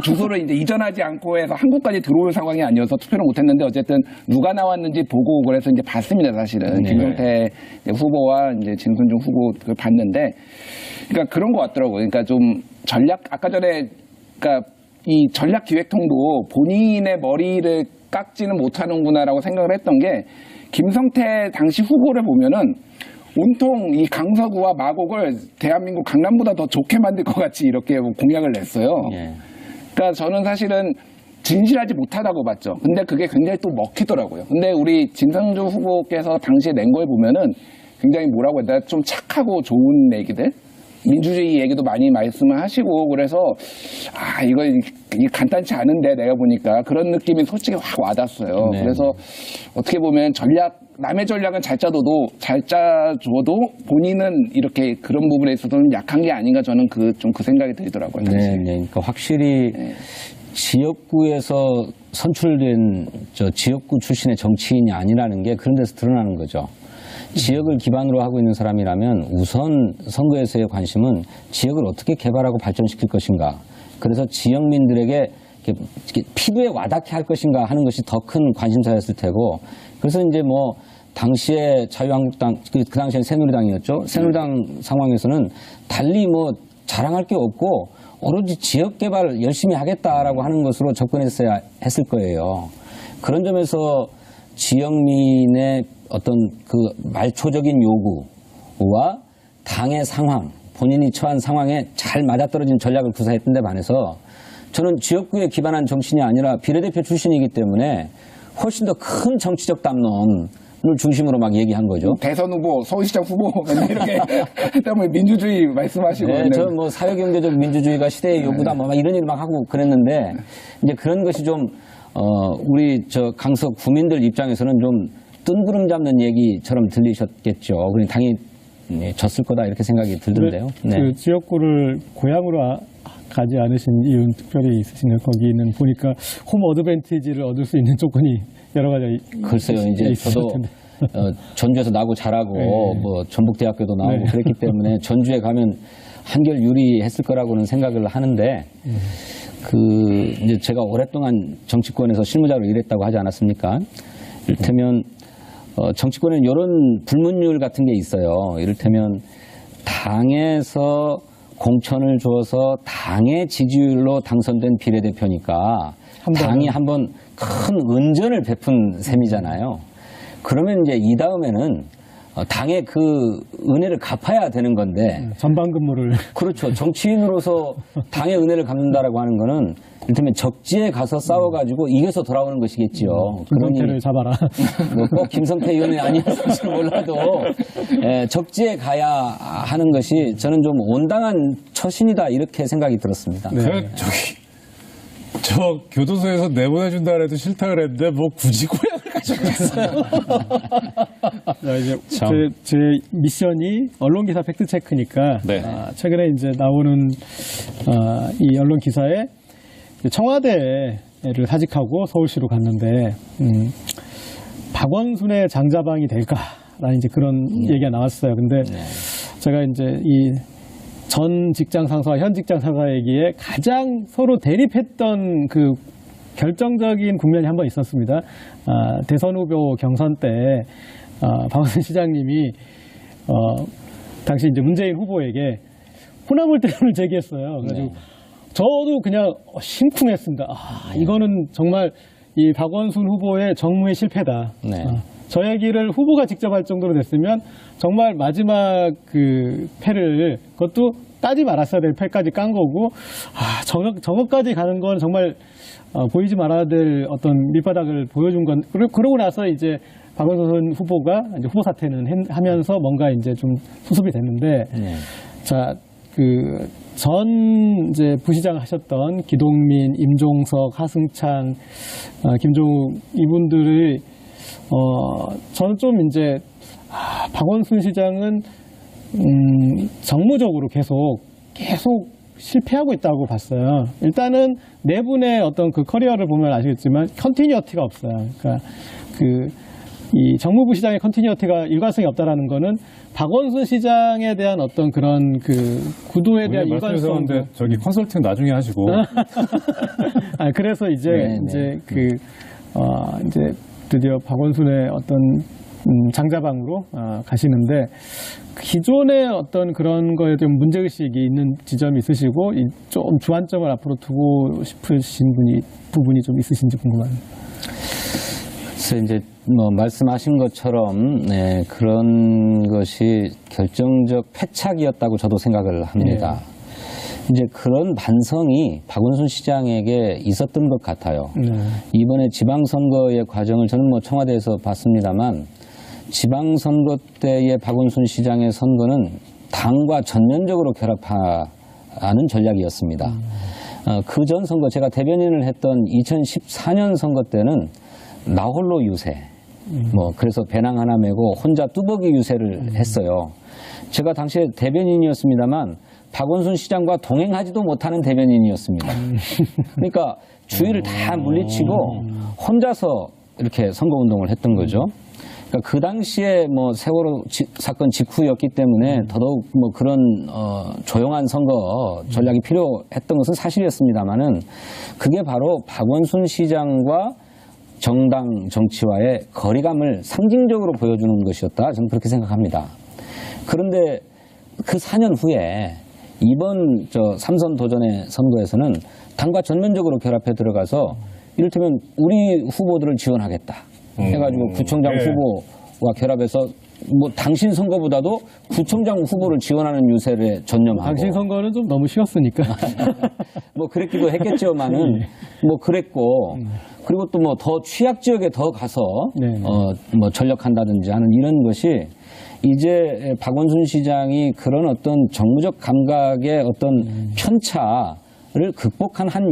주소를 이제 이전하지 않고 해서 한국까지 들어올 상황이 아니어서 투표를 못 했는데, 어쨌든 누가 나왔는지 보고 그래서 이제 봤습니다, 사실은. 네. 김성태 후보와 이제 진순중 후보 그걸 봤는데, 그러니까 그런 것 같더라고요. 그러니까 좀 아까 전에, 그러니까 이 전략기획통도 본인의 머리를 깎지는 못하는구나라고 생각을 했던 게, 김성태 당시 후보를 보면은 온통 이 강서구와 마곡을 대한민국 강남보다 더 좋게 만들 것 같이 이렇게 공약을 냈어요. 예. 그러니까 저는 사실은 진실하지 못하다고 봤죠. 근데 그게 굉장히 또 먹히더라고요. 근데 우리 진성주 후보께서 당시에 낸 걸 보면은 굉장히 뭐라고 해야 되나, 좀 착하고 좋은 얘기들, 민주주의 얘기도 많이 말씀을 하시고, 그래서 이거 간단치 않은데 내가 보니까 그런 느낌이 솔직히 확 와닿았어요. 네. 그래서 어떻게 보면 남의 전략은 잘 짜줘도 본인은 이렇게 그런 부분에 있어서는 약한 게 아닌가, 저는 그 생각이 들더라고요. 네, 네. 그러니까 확실히 지역구에서 선출된 지역구 출신의 정치인이 아니라는 게 그런 데서 드러나는 거죠. 지역을 기반으로 하고 있는 사람이라면 우선 선거에서의 관심은 지역을 어떻게 개발하고 발전시킬 것인가. 그래서 지역민들에게 이렇게 피부에 와닿게 할 것인가 하는 것이 더 큰 관심사였을 테고, 그래서 이제 뭐 당시에 자유한국당, 그 당시엔 새누리당이었죠. 새누리당 상황에서는 달리 뭐 자랑할 게 없고 오로지 지역 개발 열심히 하겠다라고 하는 것으로 접근했어야 했을 거예요. 그런 점에서 지역민의 어떤 그 말초적인 요구와 당의 상황, 본인이 처한 상황에 잘 맞아떨어진 전략을 구사했던 데 반해서 저는 지역구에 기반한 정신이 아니라 비례대표 출신이기 때문에 훨씬 더 큰 정치적 담론을 중심으로 막 얘기한 거죠. 대선 후보, 서울시장 후보 이렇게 때문에 민주주의 말씀하시고. 네, 저는 뭐 사회경제적 민주주의가 시대의 요구다 뭐 이런 얘기 막 하고 그랬는데, 이제 그런 것이 좀 우리 강서 구민들 입장에서는 좀 뜬구름 잡는 얘기처럼 들리셨겠죠. 그러니 당연히 졌을 거다 이렇게 생각이 들던데요. 네. 그 지역구를 고향으로 가지 않으신 이유는 특별히 있으신가요? 거기는 보니까 홈 어드밴티지를 얻을 수 있는 조건이 여러 가지 글쎄요, 이제 저도 전주에서 나고 자라고 뭐 전북대학교도 나오고 그랬기 때문에 전주에 가면 한결 유리했을 거라고는 생각을 하는데, 이제 제가 오랫동안 정치권에서 실무자로 일했다고 하지 않았습니까? 이를테면 정치권에는 이런 불문율 같은 게 있어요. 이를테면 당에서 공천을 줘서 당의 지지율로 당선된 비례대표니까 당이 한번 큰 은전을 베푼 셈이잖아요. 그러면 이제 이 다음에는 당의 그 은혜를 갚아야 되는 건데. 전방 근무를. 그렇죠. 정치인으로서 당의 은혜를 갚는다라고 하는 거는 이를테면 적지에 가서 싸워가지고 이겨서 돌아오는 것이겠지요. 김성태를 잡아라. 꼭 김성태 의원이 아니었을지 몰라도 적지에 가야 하는 것이 저는 좀 온당한 처신이다 이렇게 생각이 들었습니다. 네. 저 교도소에서 내보내준다 그래도 싫다 그랬는데 뭐 굳이 고향을 가져갔어요. 이제 제 미션이 언론기사 팩트체크니까 네. 최근에 이제 나오는 이 언론 기사에 청와대를 사직하고 서울시로 갔는데 박원순의 장자방이 될까라는 이제 그런 얘기가 나왔어요. 근데 제가 이제 이 전 직장 상사와 현 직장 상사에게 가장 서로 대립했던 그 결정적인 국면이 한 번 있었습니다. 대선 후보 경선 때 박원순 시장님이 당시 이제 문재인 후보에게 호남을 때문을 제기했어요. 그래가지고 저도 그냥 심쿵했습니다. 이거는 정말 이 박원순 후보의 정무의 실패다. 네. 저 얘기를 후보가 직접 할 정도로 됐으면 정말 마지막 그 패를, 그것도 따지 말았어야 될 패까지 깐 거고, 저거까지 가는 건 정말 보이지 말아야 될 어떤 밑바닥을 보여준 건, 그러고 나서 이제 박원순 후보가 이제 후보 사퇴는 하면서 뭔가 이제 좀 수습이 됐는데, 자, 전 이제 부시장 하셨던 기동민, 임종석, 하승찬, 김종욱 이분들의 저는 좀 이제 박원순 시장은 정무적으로 계속 실패하고 있다고 봤어요. 일단은 네 분의 어떤 그 커리어를 보면 아시겠지만 컨티뉴어티가 없어요. 그러니까 이 정무부 시장의 컨티뉴어티가 일관성이 없다라는 거는 박원순 시장에 대한 어떤 그런 그 구도에 대한 일관성. 근데 저기 컨설팅 나중에 하시고. 그래서 이제 네네. 이제 드디어 박원순의 어떤 장자방으로 가시는데 기존의 어떤 그런 거에 좀 문제의식이 있는 지점이 있으시고 좀 주안점을 앞으로 두고 싶으신 부분이 좀 있으신지 궁금합니다. 그래서 이제 뭐 말씀하신 것처럼 네, 그런 것이 결정적 패착이었다고 저도 생각을 합니다. 이제 그런 반성이 박원순 시장에게 있었던 것 같아요. 이번에 지방선거의 과정을 저는 뭐 청와대에서 봤습니다만 지방선거 때의 박원순 시장의 선거는 당과 전면적으로 결합하는 전략이었습니다. 그 전 선거 제가 대변인을 했던 2014년 선거 때는 나홀로 유세, 뭐 그래서 배낭 하나 메고 혼자 뚜벅이 유세를 했어요. 제가 당시에 대변인이었습니다만 박원순 시장과 동행하지도 못하는 대변인이었습니다. 그러니까 주위를 다 물리치고 혼자서 이렇게 선거운동을 했던 거죠. 그러니까 그 당시에 뭐 세월호 사건 직후였기 때문에 더더욱 뭐 그런 조용한 선거 전략이 필요했던 것은 사실이었습니다만은 그게 바로 박원순 시장과 정당 정치와의 거리감을 상징적으로 보여주는 것이었다. 저는 그렇게 생각합니다. 그런데 그 4년 후에 이번 삼선 도전의 선거에서는 당과 전면적으로 결합해 들어가서 이를테면 우리 후보들을 지원하겠다 해가지고 구청장 후보와 결합해서 뭐 당신 선거보다도 구청장 후보를 지원하는 유세를 전념하고 당신 선거는 좀 너무 쉬웠으니까 뭐 그랬기도 했겠지만은 뭐 그랬고 그리고 또 뭐 더 취약 지역에 더 가서 뭐 전력한다든지 하는 이런 것이 이제 박원순 시장이 그런 어떤 정무적 감각의 어떤 편차를 극복한 한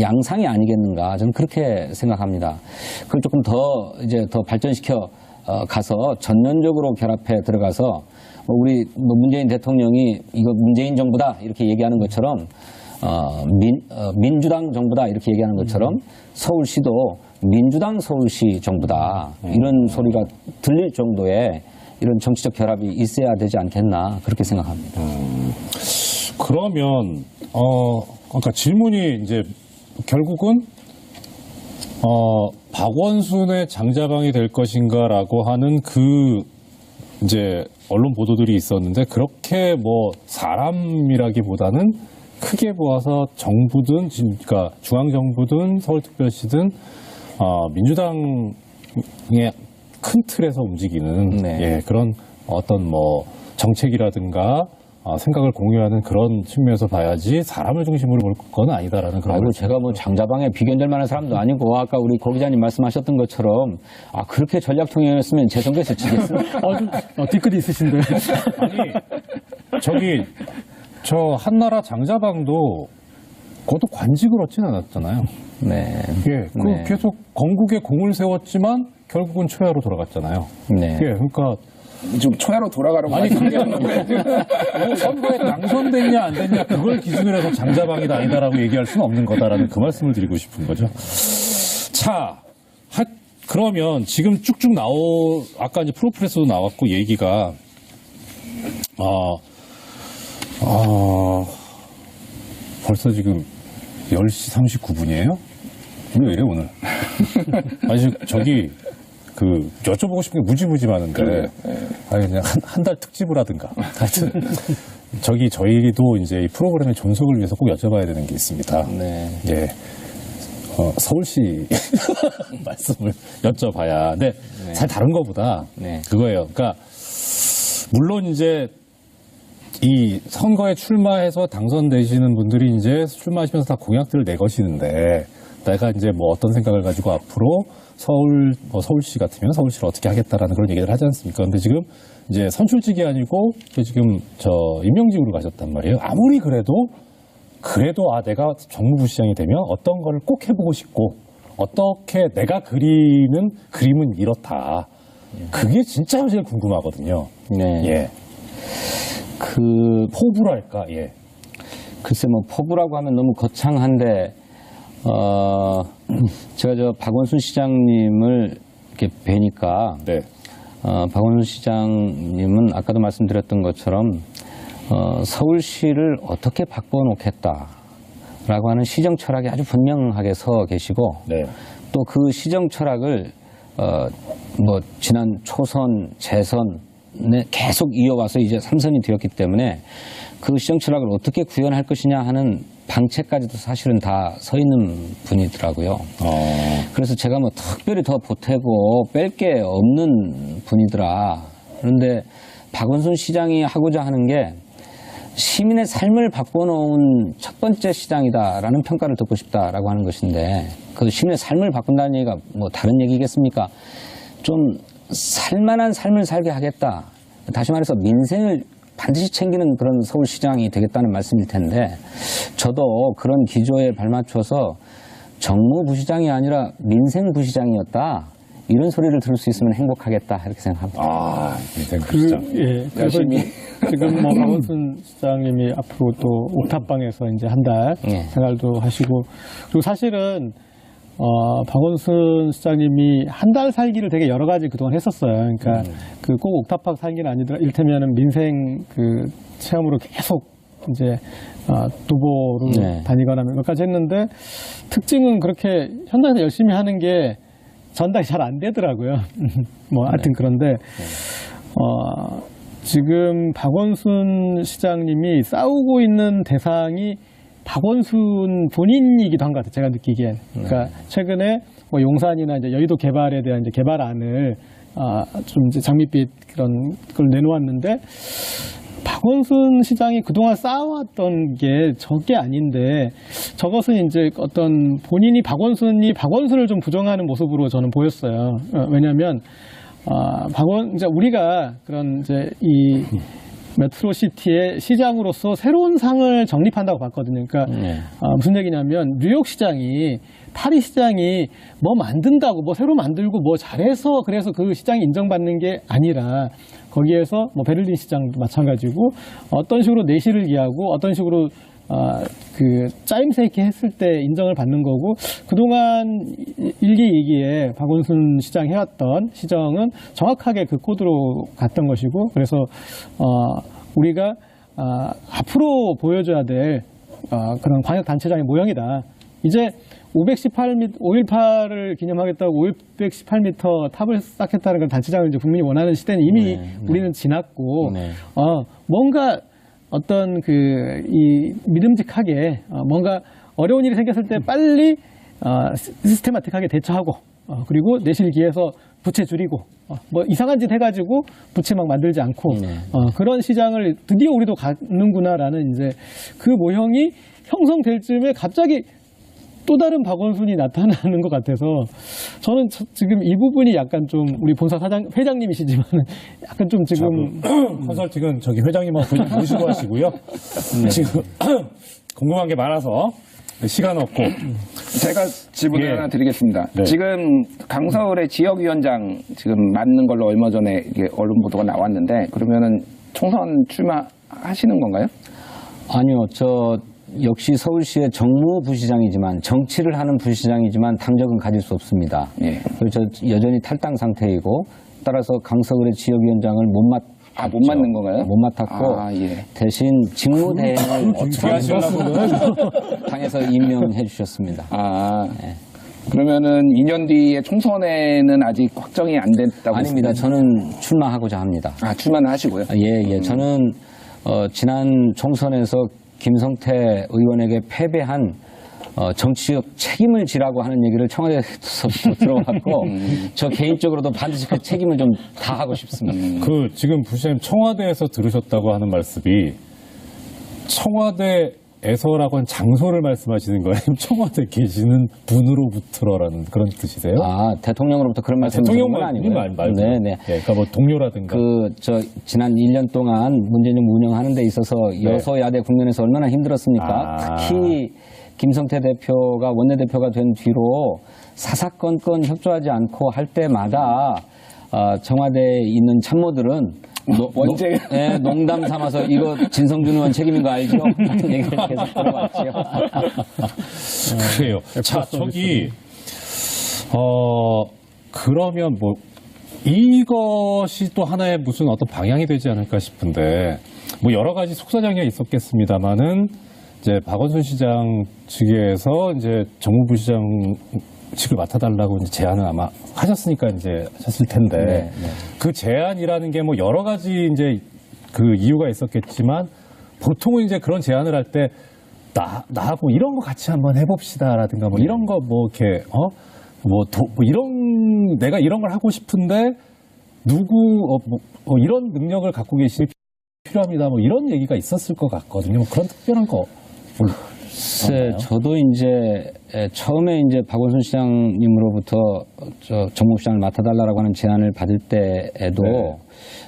양상이 아니겠는가 저는 그렇게 생각합니다. 그걸 조금 더 이제 더 발전시켜 가서 전면적으로 결합해 들어가서 우리 문재인 대통령이 이거 문재인 정부다 이렇게 얘기하는 것처럼 민주당 정부다 이렇게 얘기하는 것처럼 서울시도 민주당 서울시 정부다 이런 소리가 들릴 정도의 이런 정치적 결합이 있어야 되지 않겠나 그렇게 생각합니다. 그러면 아까 질문이 이제 결국은 박원순의 장자방이 될 것인가라고 하는 그 이제 언론 보도들이 있었는데 그렇게 뭐 사람이라기보다는 크게 보아서 정부든 그러니까 중앙정부든 서울특별시든 민주당의 큰 틀에서 움직이는 그런 어떤 뭐 정책이라든가 생각을 공유하는 그런 측면에서 봐야지 사람을 중심으로 볼 건 아니다라는 그런. 아이고 제가 뭐 장자방에 비견될 만한 사람도 아니고 아까 우리 고 기자님 말씀하셨던 것처럼 그렇게 전략통행이었으면 제 선거에서 지겠습니까? 뒤끝이 있으신데. 아니 저기 저 한나라 장자방도 그것도 관직을 얻진 않았잖아요. 네. 그 계속 건국에 공을 세웠지만 결국은 초야로 돌아갔잖아요. 네. 그러니까 좀 초야로 돌아가라고 아니 그게 말씀하시는 뭐 선거에 당선됐냐 안 됐냐 그걸 기준으로 해서 장자방이다 아니다라고 얘기할 수는 없는 거다라는 그 말씀을 드리고 싶은 거죠. 자, 그러면 지금 쭉쭉 아까 이제 프로프레스도 나왔고 얘기가 벌써 지금 10시 39분이에요? 우리 왜 이래 오늘? 아니 저기 여쭤보고 싶은 게 무지무지 많은데 아니 그냥 한 달 특집을 하든가 하여튼 저희도 이제 이 프로그램의 존속을 위해서 꼭 여쭤봐야 되는 게 있습니다. 네. 예. 서울시 말씀을 여쭤봐야. 근데 잘 다른 거보다 그거예요. 그러니까 물론 이제 이 선거에 출마해서 당선되시는 분들이 이제 출마하시면서 다 공약들을 내거시는데 내가 이제 뭐 어떤 생각을 가지고 앞으로 서울시 같으면 서울시를 어떻게 하겠다라는 그런 얘기를 하지 않습니까? 근데 지금 이제 선출직이 아니고 지금 임명직으로 가셨단 말이에요. 아무리 그래도 내가 정무부 시장이 되면 어떤 거를 꼭 해보고 싶고 어떻게 내가 그리는 그림은 이렇다. 그게 진짜 제일 궁금하거든요. 네. 예. 포부랄까, 예. 글쎄 뭐 포부라고 하면 너무 거창한데 제가 저 박원순 시장님을 이렇게 뵈니까 네. 박원순 시장님은 아까도 말씀드렸던 것처럼 서울시를 어떻게 바꿔놓겠다라고 하는 시정 철학이 아주 분명하게 서 계시고 네. 또 그 시정 철학을 뭐 지난 초선, 재선에 계속 이어와서 이제 3선이 되었기 때문에 그 시정 철학을 어떻게 구현할 것이냐 하는 방책까지도 사실은 다 서 있는 분이더라고요. 그래서 제가 뭐 특별히 더 보태고 뺄 게 없는 분이더라. 그런데 박원순 시장이 하고자 하는 게 시민의 삶을 바꿔놓은 첫 번째 시장이다라는 평가를 듣고 싶다라고 하는 것인데 그 시민의 삶을 바꾼다는 얘기가 뭐 다른 얘기겠습니까? 좀 살만한 삶을 살게 하겠다. 다시 말해서 민생을 반드시 챙기는 그런 서울시장이 되겠다는 말씀일 텐데 저도 그런 기조에 발맞춰서 정무부시장이 아니라 민생부시장이었다. 이런 소리를 들을 수 있으면 행복하겠다 이렇게 생각합니다. 민생부시장. 그래서 열심히. 지금 뭐 박원순 시장님이 앞으로 또 옥탑방에서 이제 한 달 예. 생활도 하시고 그리고 사실은 박원순 시장님이 한 달 살기를 되게 여러 가지 그동안 했었어요. 그러니까 그 꼭 옥탑방 살기는 아니더라. 이를테면은 민생 그 체험으로 계속 이제 도보로 네. 다니거나 몇 가지 했는데 특징은 그렇게 현장에서 열심히 하는 게 전달이 잘 안 되더라고요. 뭐 하여튼 그런데 지금 박원순 시장님이 싸우고 있는 대상이 박원순 본인이기도 한 것 같아요. 제가 느끼기엔. 그러니까 최근에 뭐 용산이나 이제 여의도 개발에 대한 이제 개발안을 좀 이제 장밋빛 그런 걸 내놓았는데 박원순 시장이 그동안 쌓아왔던 게 저게 아닌데 저것은 이제 어떤 본인이 박원순을 좀 부정하는 모습으로 저는 보였어요. 왜냐하면 이제 우리가 그런 이제 이 메트로시티의 시장으로서 새로운 상을 정립한다고 봤거든요. 그러니까 무슨 얘기냐면 뉴욕 시장이 파리 시장이 뭐 만든다고 뭐 새로 만들고 뭐 잘해서 그래서 그 시장이 인정받는 게 아니라 거기에서 뭐 베를린 시장도 마찬가지고 어떤 식으로 내실을 기하고 어떤 식으로 그 짜임새 있게 했을 때 인정을 받는 거고 그동안 일기이기에 박원순 시장 해왔던 시정은 정확하게 그 코드로 갔던 것이고 그래서 우리가 앞으로 보여줘야 될 그런 광역단체장의 모형이다. 이제 518을 기념하겠다고 518m 탑을 쌓겠다는 건 단체장을 이제 국민이 원하는 시대는 이미 우리는 지났고 뭔가 어떤 이 믿음직하게 뭔가 어려운 일이 생겼을 때 빨리 시스테마틱하게 대처하고 그리고 내실 기해서 부채 줄이고 뭐 이상한 짓 해가지고 부채 막 만들지 않고 그런 시장을 드디어 우리도 가는구나라는 이제 그 모형이 형성될 즈음에 갑자기 또 다른 박원순이 나타나는 것 같아서 저는 지금 이 부분이 약간 좀 우리 본사 회장님이시지만 약간 좀 지금 컨설팅은 저기 회장님하고 모시고 하시고요. 지금 궁금한 게 많아서 시간 없고 제가 질문을 하나 드리겠습니다. 네. 지금 강서울의 지역위원장 지금 맞는 걸로 얼마 전에 이게 언론 보도가 나왔는데 그러면은 총선 출마하시는 건가요? 아니요. 저 역시 서울시의 정무부시장이지만 정치를 하는 부시장이지만 당적은 가질 수 없습니다. 예. 그리고 저 여전히 탈당 상태이고 따라서 강서울의 지역위원장을 못 맞는 건가요? 못 맡았고 예. 대신 직무대행을 당에서 임명해 주셨습니다. 그러면은 2년 뒤에 총선에는 아직 확정이 안 됐다고 아닙니다. 저는 출마하고자 합니다. 출마는 하시고요. 예. 저는 지난 총선에서 김성태 의원에게 패배한 정치적 책임을 지라고 하는 얘기를 청와대에서부터 들어왔고 저 개인적으로도 반드시 그 책임을 좀 다하고 싶습니다. 그 지금 부시장님 청와대에서 들으셨다고 하는 말씀이 청와대에서라고 한 장소를 말씀하시는 거예요? 청와대 계시는 분으로부터라는 그런 뜻이세요? 대통령으로부터 그런 말씀 드린 건 아니고요. 말고. 네네. 그러니까 뭐 동료라든가. 지난 1년 동안 문재인 정부 운영하는 데 있어서 여소야대 국면에서 얼마나 힘들었습니까? 특히 김성태 대표가 원내대표가 된 뒤로 사사건건 협조하지 않고 할 때마다 청와대에 있는 참모들은 원제. 네, 농담 삼아서 이거 진성준 의원 책임인 거 알죠? 하는 얘기를 계속 들어왔죠. 그래요. 자, 저기, 그러면 뭐, 이것이 또 하나의 무슨 어떤 방향이 되지 않을까 싶은데, 뭐 여러 가지 속사정이 있었겠습니다만은, 이제 박원순 시장 측에서 이제 정무부 시장 측을 맡아달라고 이제 제안을 아마 하셨으니까 이제 하셨을 텐데, 네. 그 제안이라는 게 뭐 여러 가지 이제 그 이유가 있었겠지만, 보통은 이제 그런 제안을 할 때, 나하고 이런 거 같이 한번 해봅시다라든가 뭐 이런 거 뭐 이렇게 뭐 이런 내가 이런 걸 하고 싶은데 이런 능력을 갖고 계시니 필요합니다 뭐 이런 얘기가 있었을 것 같거든요. 뭐 그런 특별한 거 글쎄, 저도 이제 처음에 이제 박원순 시장님으로부터 정무부 시장을 맡아달라고 하는 제안을 받을 때에도 네.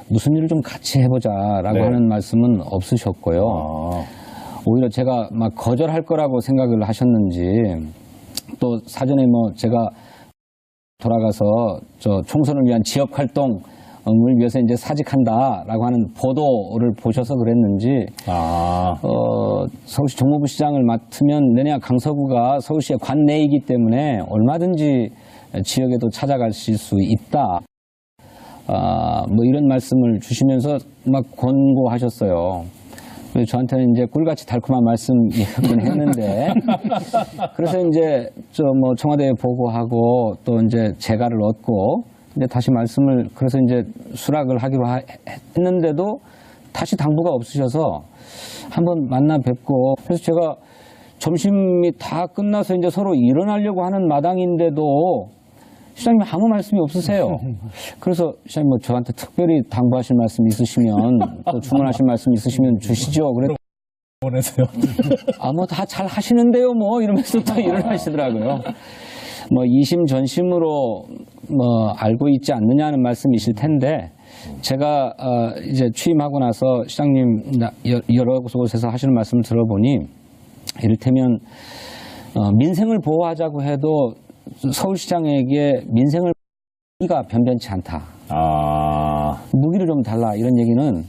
무슨 일을 좀 같이 해보자라고 네. 하는 말씀은 없으셨고요. 오히려 제가 막 거절할 거라고 생각을 하셨는지 또 사전에 뭐 제가 돌아가서 총선을 위한 지역 활동을 위해서 이제 사직한다라고 하는 보도를 보셔서 그랬는지 서울시 정무부 시장을 맡으면 내냐 강서구가 서울시의 관내이기 때문에 얼마든지 지역에도 찾아가실 수 있다. 뭐 이런 말씀을 주시면서 막 권고하셨어요. 그래서 저한테는 이제 꿀같이 달콤한 말씀이었긴 했는데, 그래서 이제 뭐 청와대에 보고하고 또 이제 재가를 얻고, 이제 다시 말씀을, 그래서 이제 수락을 하기로 했는데도 다시 당부가 없으셔서 한번 만나 뵙고, 그래서 제가 점심이 다 끝나서 이제 서로 일어나려고 하는 마당인데도 시장님 아무 말씀이 없으세요. 그래서 시장님 뭐 저한테 특별히 당부하실 말씀 있으시면 또 주문하실 말씀 있으시면 주시죠. 그랬더니 보내세요. 뭐 다 잘 하시는데요 뭐 이러면서 또 일어나시더라고요. 뭐 이심전심으로 뭐 알고 있지 않느냐는 말씀이실 텐데 제가 이제 취임하고 나서 시장님 여러 곳에서 하시는 말씀을 들어보니 이를테면 민생을 보호하자고 해도 서울시장에게 민생을 무기가 변변치 않다. 무기를 좀 달라 이런 얘기는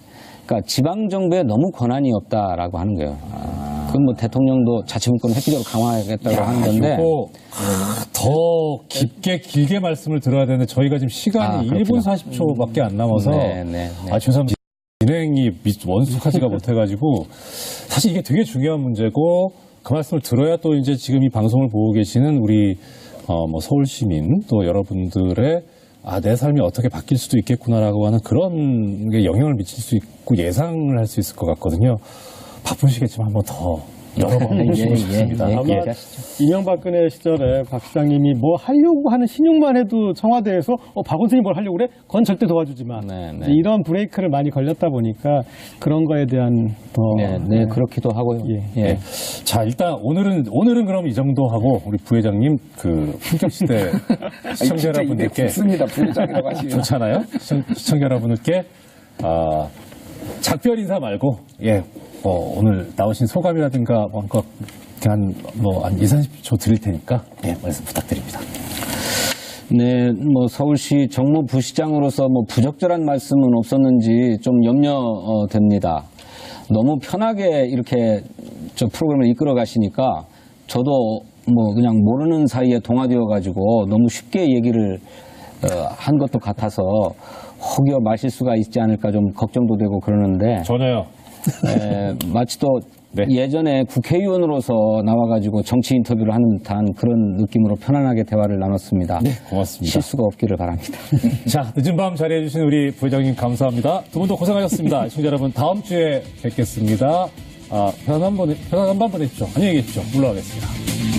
그러니까 지방정부에 너무 권한이 없다라고 하는 거예요. 그건 뭐 대통령도 자치분권 획기적으로 강화하겠다고 하는 건데. 더 길게 말씀을 들어야 되는데 저희가 지금 시간이 1분 40초밖에 안 남아서 죄송합니다. 진행이 원숙하지가 못해가지고 사실 이게 되게 중요한 문제고 그 말씀을 들어야 또 이제 지금 이 방송을 보고 계시는 우리 뭐 서울 시민 또 여러분들의 내 삶이 어떻게 바뀔 수도 있겠구나라고 하는 그런 게 영향을 미칠 수 있고 예상을 할 수 있을 것 같거든요. 바쁘시겠지만 한번 더 여러 번 해보시고 싶습니다. 아마 이명박근혜 시절에 박 시장님이 뭐 하려고 하는 신용만 해도 청와대에서 박원순이 뭘 하려고 그래? 그건 절대 도와주지만 이런 브레이크를 많이 걸렸다 보니까 그런 거에 대한 더 그렇기도 하고요. 예. 자 일단 오늘은 그럼 이 정도 하고 우리 부회장님 그 품격시대 시청자 여러분들께 좋습니다. 부회장이라고 하시면 좋잖아요. 시청자 여러분들께 작별 인사 말고 오늘 나오신 소감이라든가 뭔가 한 2, 30초 드릴 테니까 말씀 부탁드립니다. 네, 뭐 서울시 정무부시장으로서 뭐 부적절한 말씀은 없었는지 좀 염려됩니다. 너무 편하게 이렇게 저 프로그램을 이끌어 가시니까 저도 뭐 그냥 모르는 사이에 동화되어 가지고 너무 쉽게 얘기를 한 것도 같아서 혹여 마실 수가 있지 않을까 좀 걱정도 되고 그러는데 전혀요. 마치 또 예전에 국회의원으로서 나와가지고 정치 인터뷰를 하는 듯한 그런 느낌으로 편안하게 대화를 나눴습니다. 네, 고맙습니다. 실수가 없기를 바랍니다. 자, 늦은 밤 자리해주신 우리 부회장님 감사합니다. 두 분도 고생하셨습니다. 시청자 여러분, 다음 주에 뵙겠습니다. 편안한 밤 보내십시오. 안녕히 계십시오. 물러가겠습니다.